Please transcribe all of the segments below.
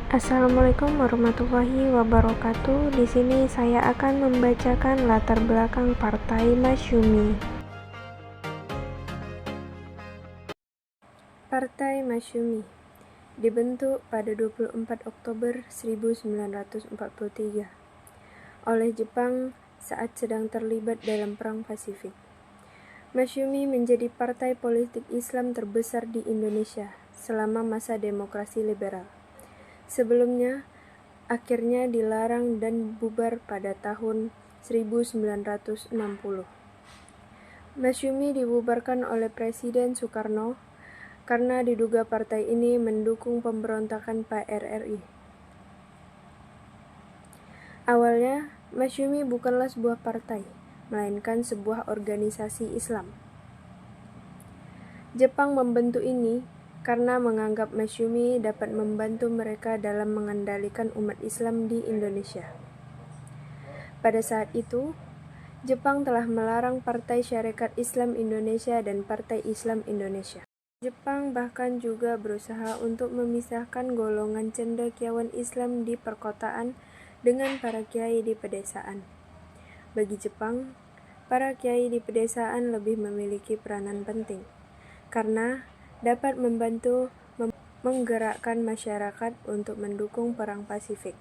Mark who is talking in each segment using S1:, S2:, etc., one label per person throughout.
S1: Assalamualaikum warahmatullahi wabarakatuh. Di sini saya akan membacakan latar belakang Partai Masyumi. Partai Masyumi dibentuk pada 24 Oktober 1943 oleh Jepang saat sedang terlibat dalam Perang Pasifik. Masyumi menjadi partai politik Islam terbesar di Indonesia selama masa demokrasi liberal. Sebelumnya, akhirnya dilarang dan bubar pada tahun 1960. Masyumi dibubarkan oleh Presiden Soekarno karena diduga partai ini mendukung pemberontakan PRRI. Awalnya, Masyumi bukanlah sebuah partai, melainkan sebuah organisasi Islam. Jepang membentuk ini karena menganggap Masyumi dapat membantu mereka dalam mengendalikan umat Islam di Indonesia. Pada saat itu, Jepang telah melarang Partai Syarikat Islam Indonesia dan Partai Islam Indonesia. Jepang bahkan juga berusaha untuk memisahkan golongan cendekiawan Islam di perkotaan dengan para kiai di pedesaan. Bagi Jepang, para kiai di pedesaan lebih memiliki peranan penting, karena dapat membantu menggerakkan masyarakat untuk mendukung Perang Pasifik,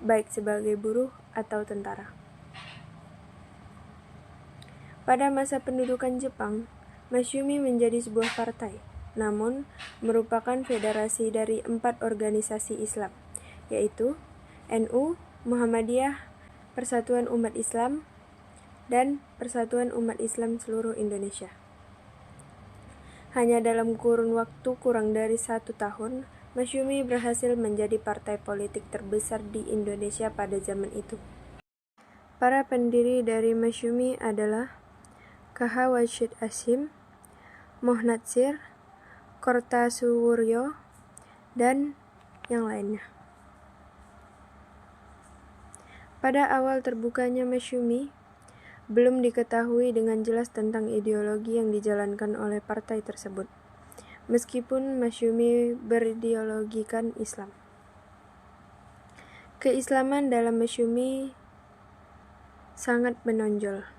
S1: baik sebagai buruh atau tentara. Pada masa pendudukan Jepang, Masyumi menjadi sebuah partai, namun merupakan federasi dari 4 organisasi Islam, yaitu NU, Muhammadiyah, Persatuan Umat Islam, dan Persatuan Umat Islam seluruh Indonesia. Hanya dalam kurun waktu kurang dari 1 tahun, Masyumi berhasil menjadi partai politik terbesar di Indonesia pada zaman itu. Para pendiri dari Masyumi adalah K.H. Wajid Hasyim, Moh Natsir, Kartosuwiryo, dan yang lainnya. Pada awal terbukanya Masyumi, belum diketahui dengan jelas tentang ideologi yang dijalankan oleh partai tersebut, meskipun Masyumi berideologikan Islam. Keislaman dalam Masyumi sangat menonjol,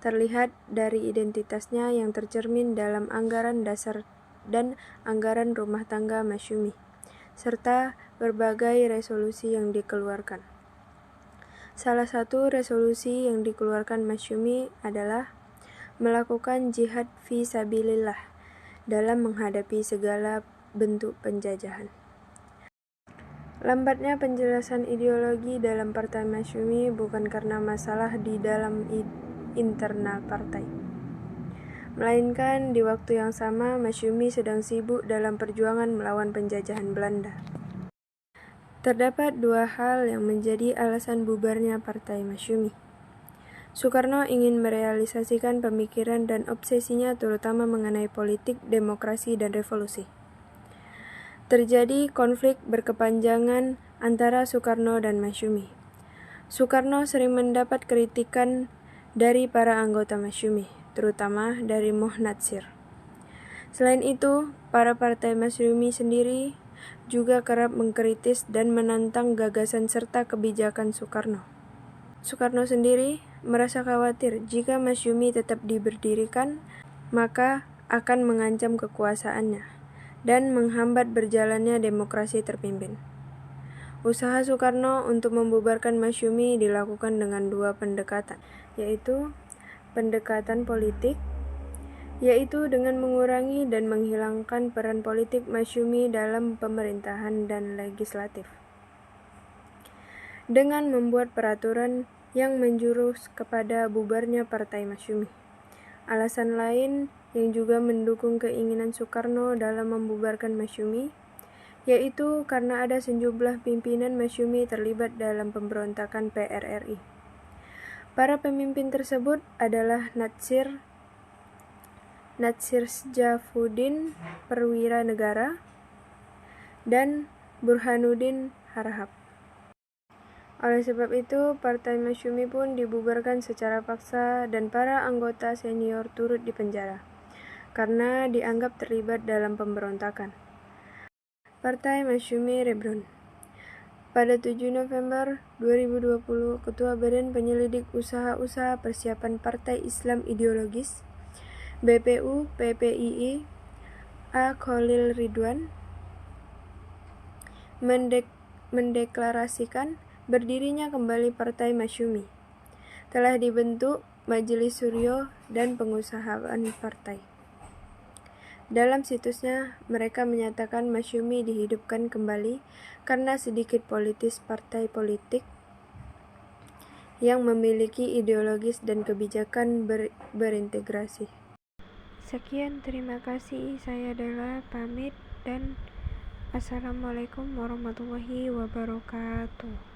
S1: terlihat dari identitasnya yang tercermin dalam anggaran dasar dan anggaran rumah tangga Masyumi, serta berbagai resolusi yang dikeluarkan. Salah satu resolusi yang dikeluarkan Masyumi adalah melakukan jihad fi sabilillah dalam menghadapi segala bentuk penjajahan. Lambatnya penjelasan ideologi dalam Partai Masyumi bukan karena masalah di dalam internal partai, melainkan di waktu yang sama Masyumi sedang sibuk dalam perjuangan melawan penjajahan Belanda. Terdapat 2 hal yang menjadi alasan bubarnya Partai Masyumi. Soekarno ingin merealisasikan pemikiran dan obsesinya terutama mengenai politik, demokrasi, dan revolusi. Terjadi konflik berkepanjangan antara Soekarno dan Masyumi. Soekarno sering mendapat kritikan dari para anggota Masyumi, terutama dari Moh Natsir. Selain itu, para partai Masyumi sendiri juga kerap mengkritis dan menantang gagasan serta kebijakan Soekarno. Soekarno sendiri merasa khawatir jika Masyumi tetap diberdirikan, maka akan mengancam kekuasaannya dan menghambat berjalannya demokrasi terpimpin. Usaha Soekarno untuk membubarkan Masyumi dilakukan dengan 2 pendekatan, yaitu pendekatan politik, yaitu dengan mengurangi dan menghilangkan peran politik Masyumi dalam pemerintahan dan legislatif, dengan membuat peraturan yang menjurus kepada bubarnya Partai Masyumi. Alasan lain yang juga mendukung keinginan Soekarno dalam membubarkan Masyumi, yaitu karena ada sejumlah pimpinan Masyumi terlibat dalam pemberontakan PRRI. Para pemimpin tersebut adalah Natsir Sjafuddin Perwira Negara, dan Burhanuddin Harahap. Oleh sebab itu, Partai Masyumi pun dibubarkan secara paksa dan para anggota senior turut dipenjara karena dianggap terlibat dalam pemberontakan. Partai Masyumi Rebron. Pada 7 November 2020, Ketua Badan Penyelidik Usaha-Usaha Persiapan Partai Islam Ideologis BPU PPII A. Khalil Ridwan mendeklarasikan berdirinya kembali Partai Masyumi. Telah dibentuk Majelis Suryo dan pengusahaan partai. Dalam situsnya, mereka menyatakan Masyumi dihidupkan kembali karena sedikit politis partai politik yang memiliki ideologis dan kebijakan berintegrasi. Sekian, terima kasih. Saya Della pamit dan Assalamualaikum warahmatullahi wabarakatuh.